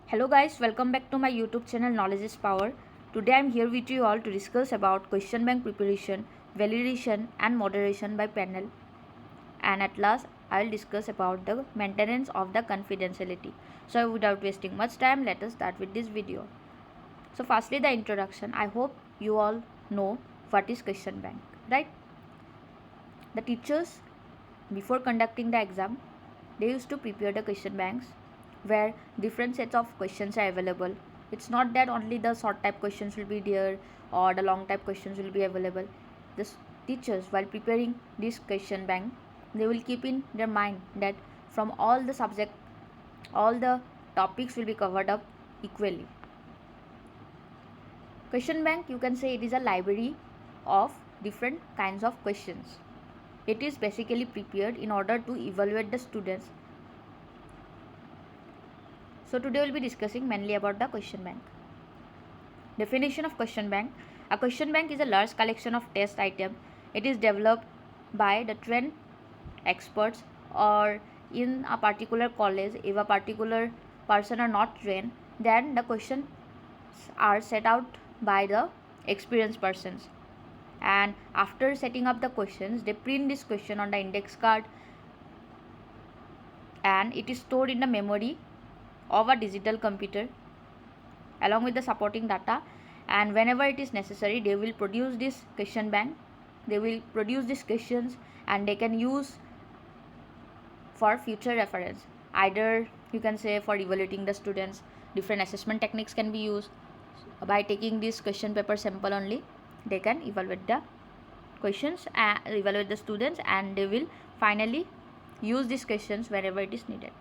Hello guys, welcome back to my YouTube channel Knowledge is Power. Today I am here with you all to discuss about question bank preparation, validation and moderation by panel. And at last I will discuss about the maintenance of the confidentiality. So without wasting much time, let us start with this video. So firstly the introduction. I hope you all know what is question bank, right? The teachers before conducting the exam, they used to prepare the question banks where different sets of questions are available. It's not that only the short type questions will be there or the long type questions will be available. The teachers, while preparing this question bank, they will keep in their mind that from all the subject, all the topics will be covered up equally. Question bank, you can say it is a library of different kinds of questions. It is basically prepared in order to evaluate the students. So today we will be discussing mainly about the question bank. Definition of question bank. A question bank is a large collection of test items. It is developed by the trained experts or in a particular college. If a particular person are not trained, then the questions are set out by the experienced persons. And after setting up the questions, they print this question on the index card and it is stored in the memory of a digital computer along with the supporting data, and whenever it is necessary they will produce this question bank, they will produce these questions and they can use for future reference. Either you can say for evaluating the students, different assessment techniques can be used. By taking this question paper sample only, they can evaluate the questions and evaluate the students, and they will finally use these questions wherever it is needed.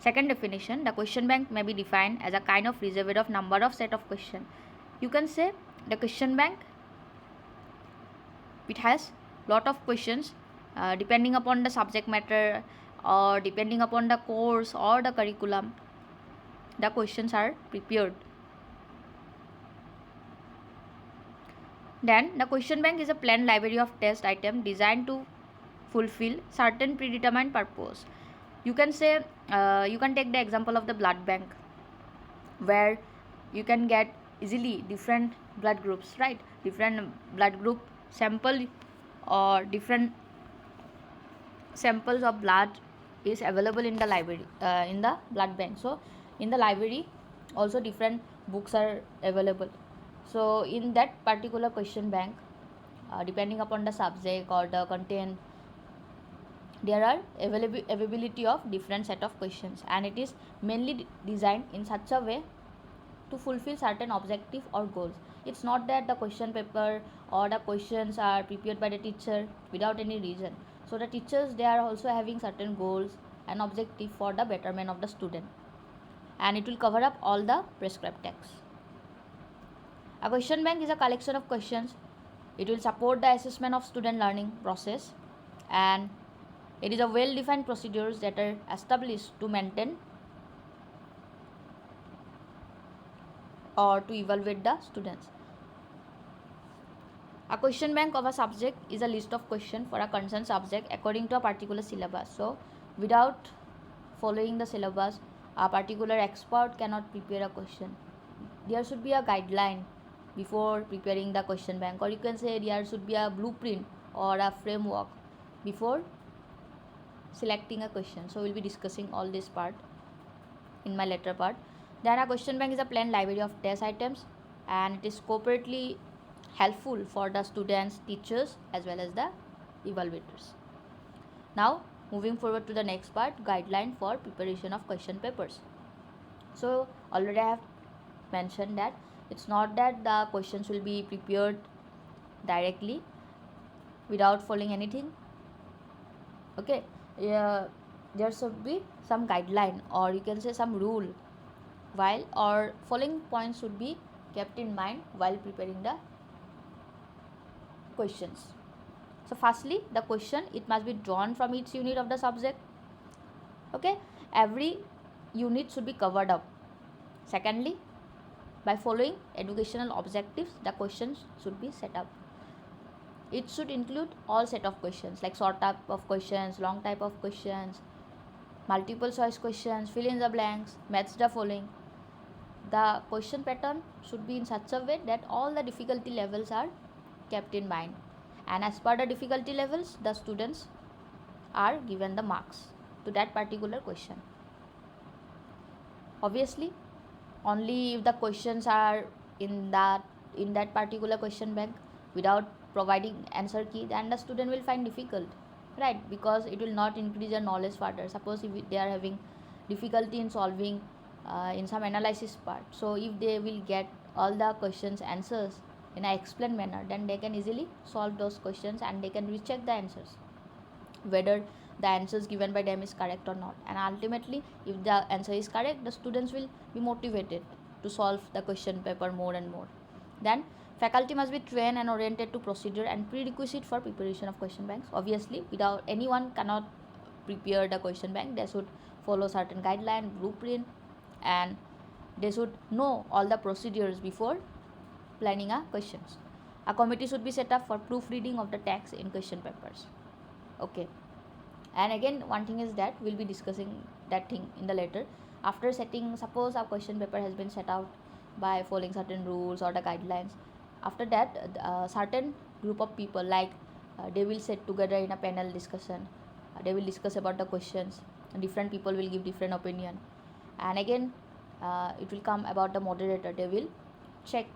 Second definition, the question bank may be defined as a kind of reservoir of number of set of questions. You can say the question bank, it has lot of questions depending upon the subject matter or depending upon the course or the curriculum. The questions are prepared. Then the question bank is a planned library of test items designed to fulfill certain predetermined purpose. You can say you can take the example of the blood bank where you can get easily different blood groups, right? Different blood group sample or different samples of blood is available in the library, in the blood bank. So in the library also different books are available. So in that particular question bank, depending upon the subject or the content, there are availability of different set of questions, and it is mainly designed in such a way to fulfill certain objective or goals. It's not that the question paper or the questions are prepared by the teacher without any reason. So the teachers, they are also having certain goals and objective for the betterment of the student, and it will cover up all the prescribed texts. A question bank is a collection of questions. It will support the assessment of student learning process, and it is a well defined procedures that are established to maintain or to evaluate the students. A question bank of a subject is a list of questions for a concerned subject according to a particular syllabus. So without following the syllabus, a particular expert cannot prepare a question. There should be a guideline before preparing the question bank, or you can say there should be a blueprint or a framework before selecting a question. So we'll be discussing all this part in my later part. Then a question bank is a planned library of test items, and it is cooperatively helpful for the students, teachers as well as the evaluators. Now moving forward to the next part, guideline for preparation of question papers. So already I have mentioned that it's not that the questions will be prepared directly without following anything. Okay, there should be some guideline or you can say some rule, while or following points should be kept in mind while preparing the questions. So firstly, the question, it must be drawn from each unit of the subject. Okay, every unit should be covered up. Secondly, by following educational objectives, the questions should be set up. It should include all set of questions like short type of questions, long type of questions, multiple choice questions, fill in the blanks, match the following. the question pattern should be in such a way that all the difficulty levels are kept in mind, and as per the difficulty levels the students are given the marks to that particular question. Obviously, only if the questions are in that particular question bank without providing answer key, then the student will find difficult, right? Because it will not increase their knowledge further. Suppose if they are having difficulty in solving in some analysis part, so if they will get all the questions answers in a explained manner, then they can easily solve those questions and they can recheck the answers whether the answers given by them is correct or not. And ultimately, if the answer is correct, the students will be motivated to solve the question paper more and more. Then faculty must be trained and oriented to procedure and prerequisite for preparation of question banks. Obviously, without anyone cannot prepare the question bank. They should follow certain guideline, blueprint, and they should know all the procedures before planning a questions. A committee should be set up for proofreading of the text in question papers. Okay. And again, one thing is that we'll be discussing that thing in the later. After setting, suppose our question paper has been set out by following certain rules or the guidelines. After that, certain group of people, like they will sit together in a panel discussion. They will discuss about the questions. Different people will give different opinion, and again, it will come about the moderator. They will check,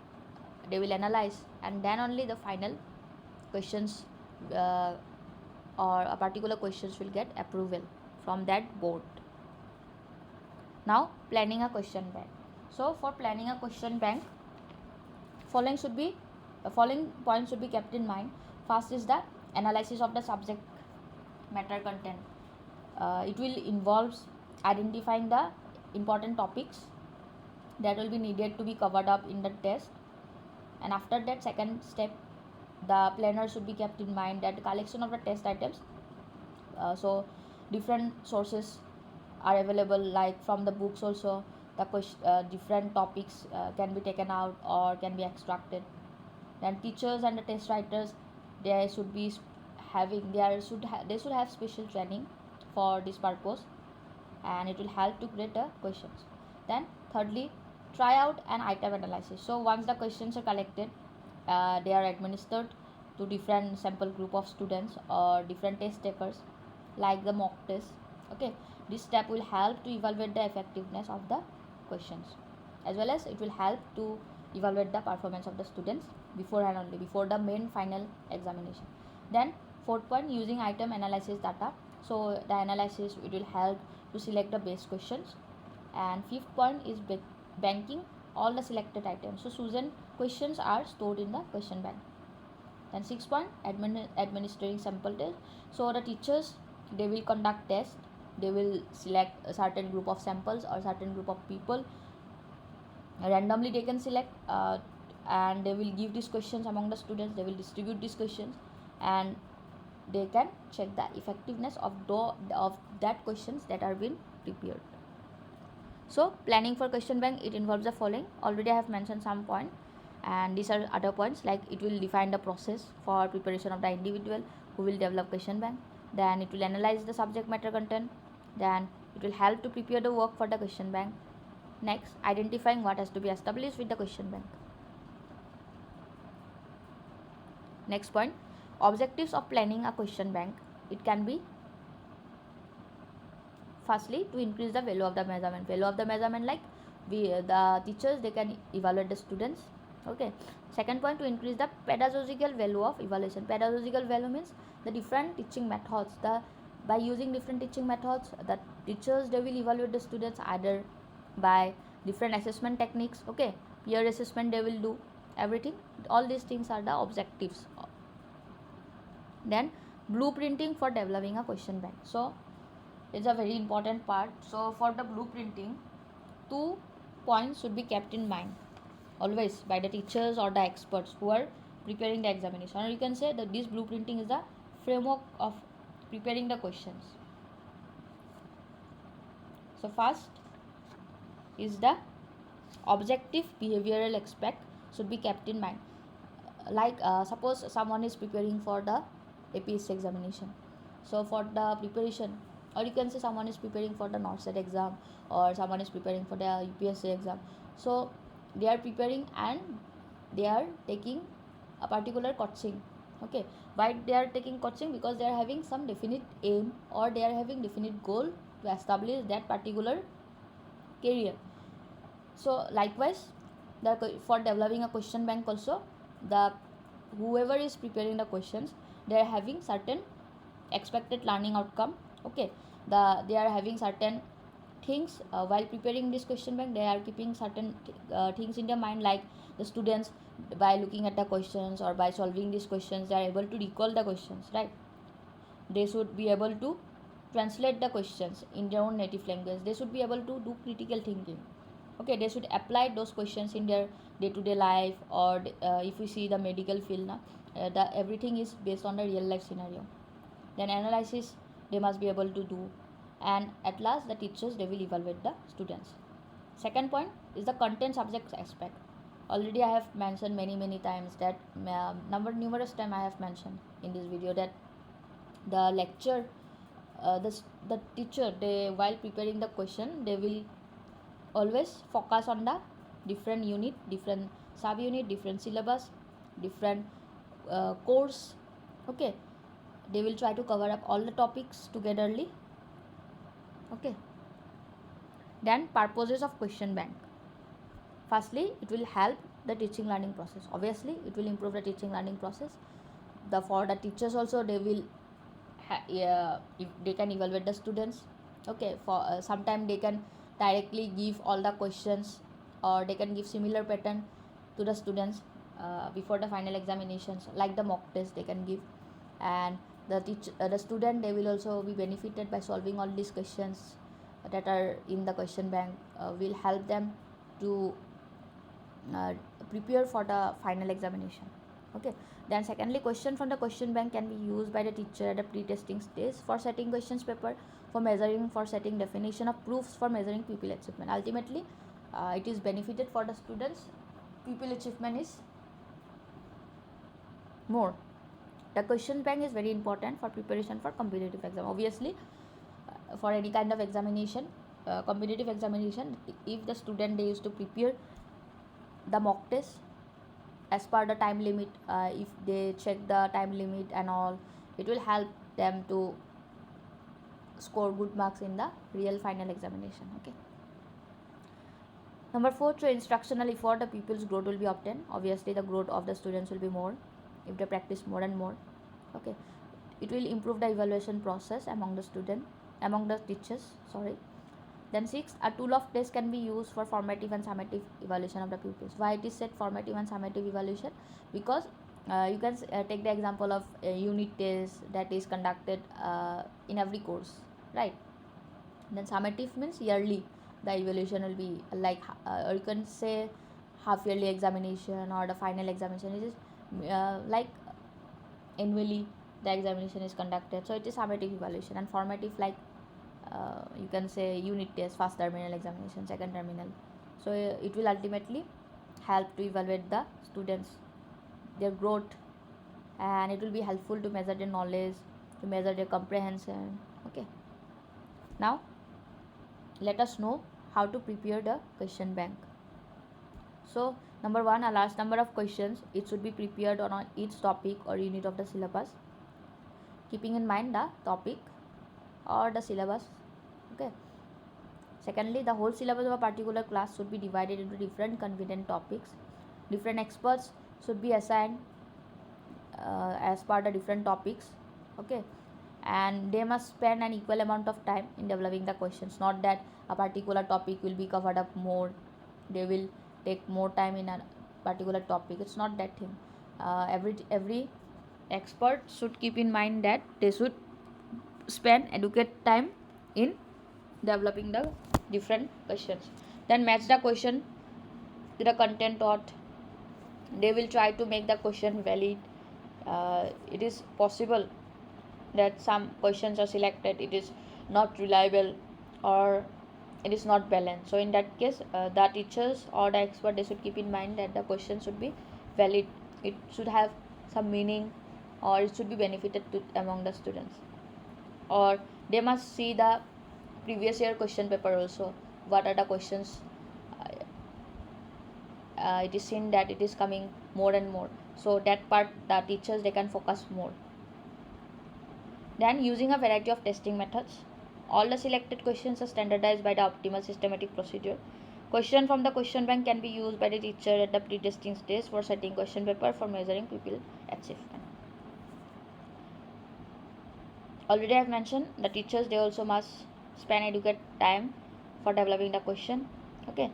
they will analyze, and then only the final questions or a particular questions will get approval from that board. Now, planning a question bank. So for planning a question bank, following points should be kept in mind. First is the analysis of the subject matter content. It will involves identifying the important topics that will be needed to be covered up in the test. And after that, second step, the planner should be kept in mind, that the collection of the test items. So different sources are available, like from the books also. The different topics can be taken out or can be extracted. Then teachers and the test writers, they should be having they should have special training for this purpose, and it will help to create the questions. Then thirdly, try out an item analysis. So once the questions are collected, they are administered to different sample group of students or different test takers, like the mock test. Okay, this step will help to evaluate the effectiveness of the questions, as well as it will help to evaluate the performance of the students beforehand, only before the main final examination. Then fourth point, using item analysis data. So the analysis, it will help to select the best questions. And fifth point is banking all the selected items. So chosen questions are stored in the question bank. Then sixth point, administering sample test. So the teachers, they will conduct tests. They will select a certain group of samples or certain group of people. Randomly they can select, and they will give these questions among the students. They will distribute these questions, and they can check the effectiveness of that questions that are being prepared. So planning for question bank, it involves the following. Already I have mentioned some point, and these are other points, like it will define the process for preparation of the individual who will develop question bank. Then it will analyze the subject matter content. Then it will help to prepare the work for the question bank. Next, identifying what has to be established with the question bank. Next point, objectives of planning a question bank. It can be, firstly, to increase the value of the measurement. Value of the measurement, like the teachers, they can evaluate the students. Okay. Second point, to increase the pedagogical value of evaluation. Pedagogical value means the different teaching methods. By using different teaching methods, the teachers, they will evaluate the students either by different assessment techniques. Okay, peer assessment they will do, everything. All these things are the objectives. Then blueprinting for developing a question bank. So it's a very important part. So for the blueprinting, 2 points should be kept in mind always by the teachers or the experts who are preparing the examination. Or you can say that this blueprinting is the framework of preparing the questions. So first is the objective behavioral aspect should be kept in mind. Like suppose someone is preparing for the APSC examination. So for the preparation or you can say someone is preparing for the NORCET exam, or someone is preparing for the UPSC exam. So they are preparing and they are taking a particular coaching. Okay, why they are taking coaching? Because they are having some definite aim, or they are having definite goal to establish that particular career. So likewise, for developing a question bank also, the whoever is preparing the questions, they are having certain expected learning outcome. Okay, they are having certain things while preparing this question bank. They are keeping certain things in their mind, like the students, by looking at the questions or by solving these questions, they are able to recall the questions, right? They should be able to translate the questions in their own native language. They should be able to do critical thinking. Okay, they should apply those questions in their day-to-day life, or if we see the medical field now, everything is based on the real life scenario. Then analysis they must be able to do, and at last the teachers, they will evaluate the students. Second point is the content subject aspect. Already I have mentioned many times that numerous time I have mentioned in this video that the lecture, the teacher, they while preparing the question, they will always focus on the different unit, different sub unit, different syllabus, different course. Okay, they will try to cover up all the topics togetherly. Okay, then purposes of question bank. Firstly, it will help the teaching learning process. Obviously it will improve the teaching learning process. For the teachers also, they will if they can evaluate the students. Okay, for sometime they can directly give all the questions, or they can give similar pattern to the students before the final examinations, like the mock test they can give. And the student, they will also be benefited by solving all these questions that are in the question bank, will help them to prepare for the final examination. Okay, then secondly, question from the question bank can be used by the teacher at the pre-testing stage for setting questions paper, for measuring, for setting definition of proofs, for measuring pupil achievement. Ultimately it is benefited for the students. Pupil achievement is more. The question bank is very important for preparation for competitive exam. Obviously for any kind of examination, competitive examination, if the student, they used to prepare the mock test as per the time limit, if they check the time limit and all, it will help them to score good marks in the real final examination. Okay, number 4, through instructional effort, the pupils' growth will be obtained. Obviously the growth of the students will be more if they practice more and more. Okay, it will improve the evaluation process among the student, among the teachers, sorry. Then 6, a tool of test can be used for formative and summative evaluation of the pupils. Why it is said formative and summative evaluation? Because you can take the example of a unit test that is conducted in every course, right? Then summative means yearly the evaluation will be like, or you can say half yearly examination or the final examination. It is like annually the examination is conducted, so it is summative evaluation. And formative, like you can say unit test, first terminal examination, second terminal. So it will ultimately help to evaluate the students, their growth, and it will be helpful to measure their knowledge, to measure their comprehension. Okay, now let us know how to prepare the question bank. So number 1, a large number of questions, it should be prepared on each topic or unit of the syllabus, keeping in mind the topic or the syllabus. Okay, secondly, the whole syllabus of a particular class should be divided into different convenient topics. Different experts should be assigned as per the different topics. Okay, and they must spend an equal amount of time in developing the questions. Not that a particular topic will be covered up more, they will take more time in a particular topic. It's not that thing. Every expert should keep in mind that they should spend adequate time in developing the different questions. Then match the question to the content taught. They will try to make the question valid. It is possible that some questions are selected, it is not reliable, or it is not balanced. So in that case, the teachers or the expert, they should keep in mind that the question should be valid, it should have some meaning, or it should be benefited to among the students. Or They must see the previous year question paper also. What are the questions? It is seen that it is coming more and more. So that part the teachers they can focus more. Then using a variety of testing methods. All the selected questions are standardized by the optimal systematic procedure. Question from the question bank can be used by the teacher at the pre-testing stage for setting question paper for measuring pupil achievement. Already I have mentioned the teachers they also must spend adequate time for developing the question. Okay.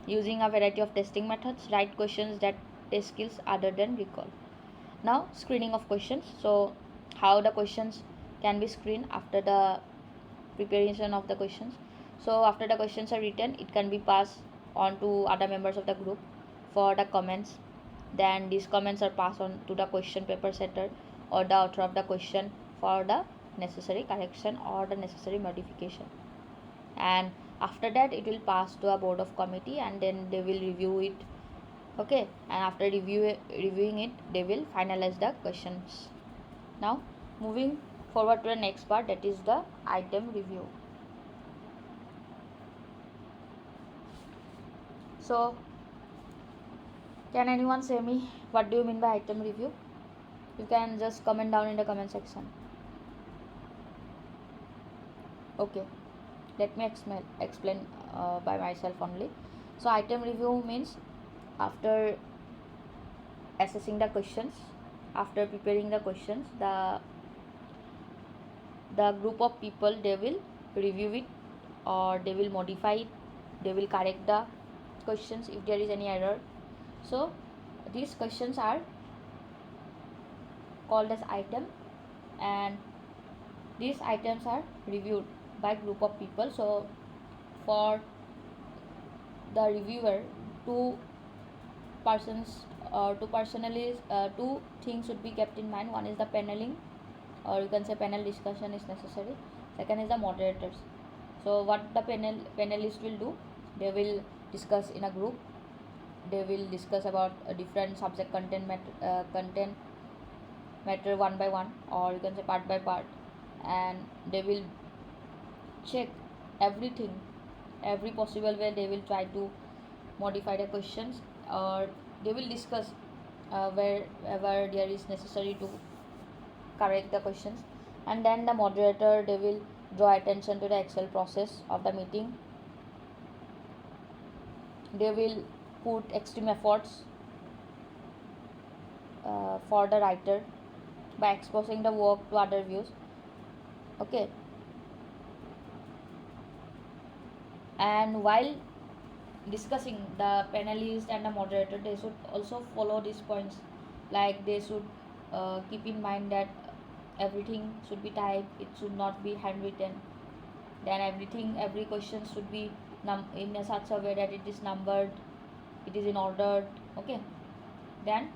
Using a variety of testing methods, write questions that test skills other than recall. Now screening of questions. So how the questions can be screened after the preparation of the questions. So after the questions are written, it can be passed on to other members of the group for the comments. Then these comments are passed on to the question paper setter or the author of the question for the necessary correction or the necessary modification. And after that it will pass to a board of committee and then they will review it. Okay, and after reviewing it they will finalize the questions. Now moving forward to the next part, that is the item review. So can anyone say me what do you mean by item review? You can just comment down in the comment section. Okay, let me explain by myself only. So item review means after assessing the questions, after preparing the questions, the group of people they will review it or they will modify it, they will correct the questions if there is any error. So these questions are called as item, and these items are reviewed by group of people. So for the reviewer, two things should be kept in mind. One is the paneling, or you can say panel discussion is necessary. Second is the moderators. So what the panelists will do, they will discuss in a group, they will discuss about a different subject content matter one by one, or you can say part by part, and they will check everything, every possible way they will try to modify the questions, or they will discuss wherever there is necessary to correct the questions. And then the moderator they will draw attention to the actual process of the meeting. They will put extreme efforts for the writer by exposing the work to other views. Okay, and while discussing, the panelists and the moderator they should also follow these points, like they should keep in mind that everything should be typed, it should not be handwritten. Then every question should be in a such a way that it is numbered, it is in order. Okay, then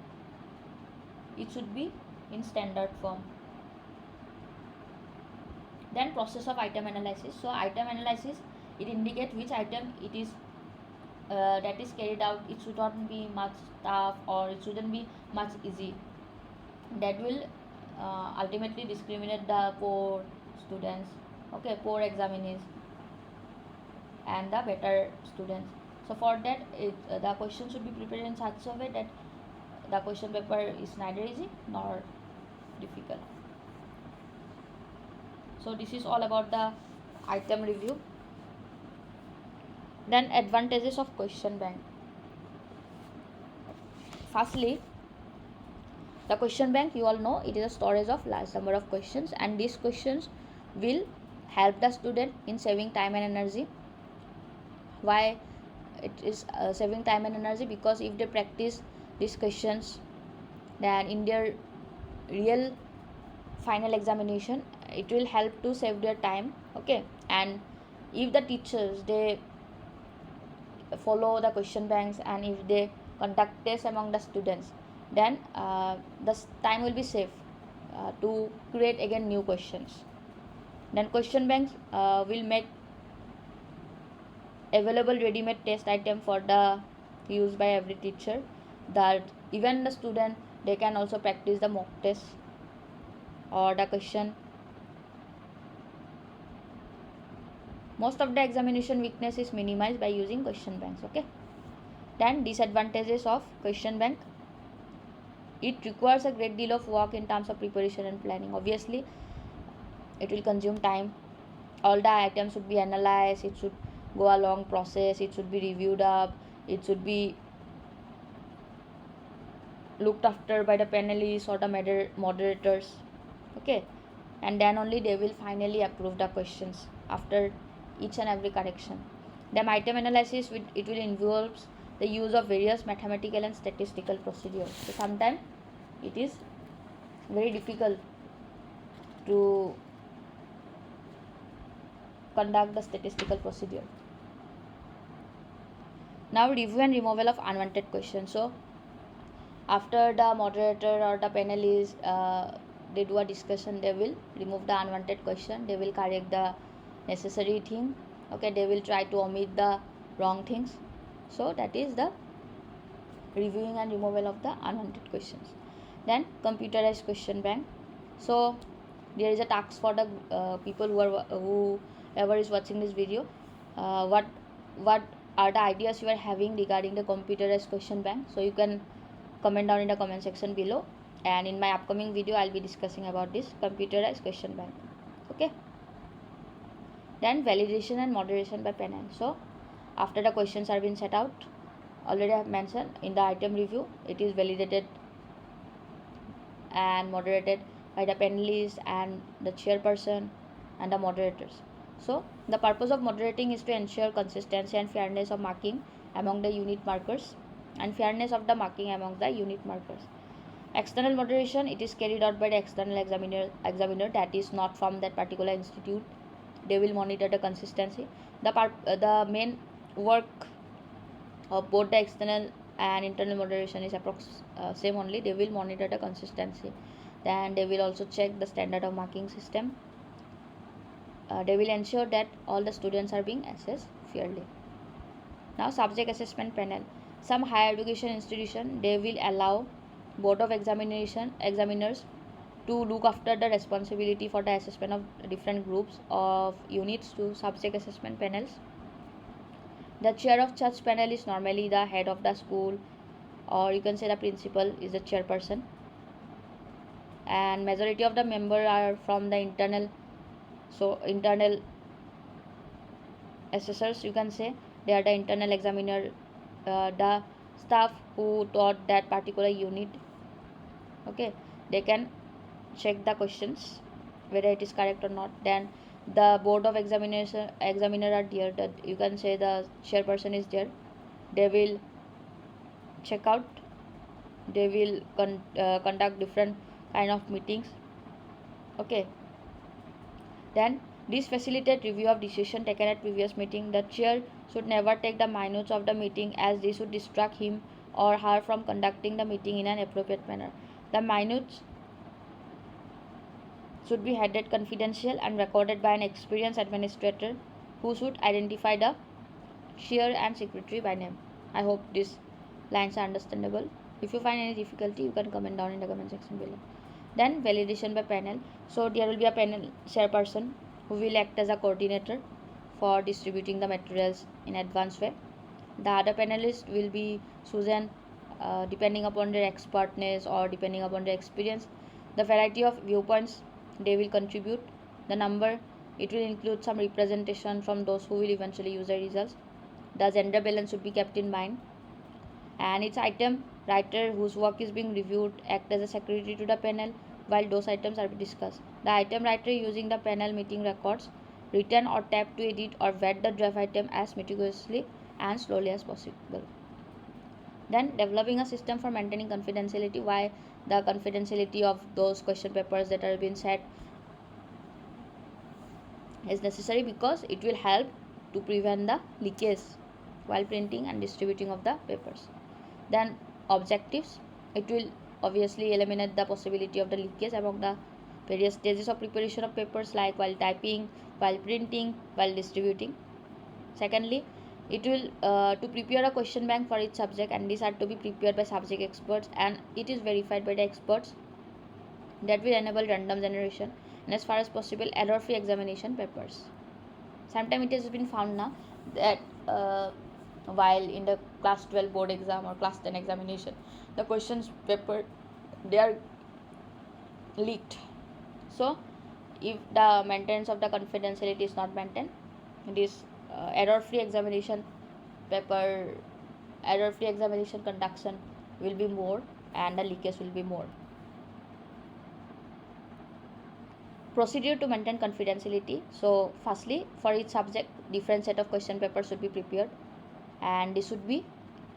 it should be in standard form. Then process of item analysis. So item analysis, it indicates which item it is that is carried out. It should not be much tough or it shouldn't be much easy. That will ultimately discriminate the poor students, okay, poor examinees and the better students. So for that the question should be prepared in such a way that the question paper is neither easy nor difficult. So this is all about the item review. Then advantages of question bank. Firstly, the question bank, you all know, it is a storage of large number of questions, and these questions will help the student in saving time and energy. Why it is saving time and energy? Because if they practice these questions, then in their real final examination it will help to save their time. Okay, and if the teachers they follow the question banks and if they conduct tests among the students, then the time will be saved to create again new questions. Then question banks will make available ready-made test item for the use by every teacher, that even the student they can also practice the mock test or the question Most of the examination weakness is minimized by using question banks. Okay. Then disadvantages of question bank. It requires a great deal of work in terms of preparation and planning. Obviously, it will consume time. All the items should be analyzed. It should go a long process. It should be reviewed up. It should be looked after by the panelists or the moderators. Okay, and then only they will finally approve the questions after each and every correction. The item analysis, it will involves the use of various mathematical and statistical procedures. So sometimes it is very difficult to conduct the statistical procedure. Now, review and removal of unwanted questions. So after the moderator or the panelists they do a discussion, they will remove the unwanted question, they will correct the necessary thing. Okay, they will try to omit the wrong things. So that is the reviewing and removal of the unwanted questions. Then computerized question bank. So there is a task for the people whoever is watching this video. What are the ideas you are having regarding the computerized question bank? So you can comment down in the comment section below, and in my upcoming video I'll be discussing about this computerized question bank. Okay. Then validation and moderation by panel. So after the questions are being set out, already I have mentioned in the item review, it is validated and moderated by the panelists and the chairperson and the moderators. So the purpose of moderating is to ensure consistency and fairness of marking among the unit markers and fairness of the marking among the unit markers. External moderation, it is carried out by the external examiner that is not from that particular institute. They will monitor the consistency. The main work of both the external and internal moderation is same only. They will monitor the consistency. Then they will also check the standard of marking system. They will ensure that all the students are being assessed fairly. Now, subject assessment panel. Some higher education institution, they will allow board of examiners to look after the responsibility for the assessment of different groups of units to subject assessment panels. The chair of such panel is normally the head of the school, or you can say the principal is the chairperson, and majority of the members are from the internal assessors, you can say. They are the internal examiner, the staff who taught that particular unit. Okay, they can check the questions whether it is correct or not. Then the board of examiner are there, that you can say the chairperson is there. They will check out, they will conduct different kind of meetings. Okay, then this facilitate review of decision taken at previous meeting. The chair should never take the minutes of the meeting, as this would distract him or her from conducting the meeting in an appropriate manner. The minutes should be headed confidential and recorded by an experienced administrator who should identify the chair and secretary by name. I hope these lines are understandable. If you find any difficulty, you can comment down in the comment section below. Then validation by panel. So there will be a panel chairperson who will act as a coordinator for distributing the materials in advanced way. The other panelists will be chosen depending upon their expertness or depending upon their experience. The variety of viewpoints they will contribute. The number, it will include some representation from those who will eventually use the results. The gender balance should be kept in mind. And its item writer whose work is being reviewed act as a secretary to the panel while those items are discussed. The item writer using the panel meeting records written or tap to edit or vet the draft item as meticulously and slowly as possible. Then developing a system for maintaining confidentiality. Why the confidentiality of those question papers that are being set is necessary? Because it will help to prevent the leakage while printing and distributing of the papers. Then objectives, it will obviously eliminate the possibility of the leakage among the various stages of preparation of papers, like while typing, while printing, while distributing. Secondly, it will to prepare a question bank for each subject, and these are to be prepared by subject experts, and it is verified by the experts. That will enable random generation and as far as possible error-free examination papers. Sometimes it has been found now that while in the class 12 board exam or class 10 examination, the questions paper, they are leaked. So if the maintenance of the confidentiality is not maintained, this error-free examination paper, error-free examination conduction will be more and the leakage will be more. Procedure to maintain confidentiality. So firstly, for each subject, different set of question papers should be prepared, and this should be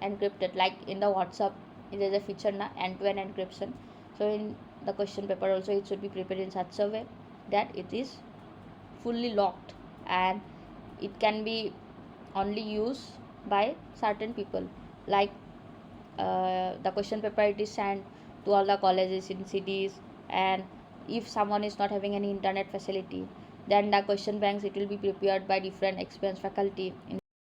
encrypted. Like in the WhatsApp, there is a feature na end-to-end encryption. So in the question paper also, it should be prepared in such a way that it is fully locked and it can be only used by certain people. Like the question paper, it is sent to all the colleges in cities, and if someone is not having any internet facility, then the question banks, it will be prepared by different experienced faculty in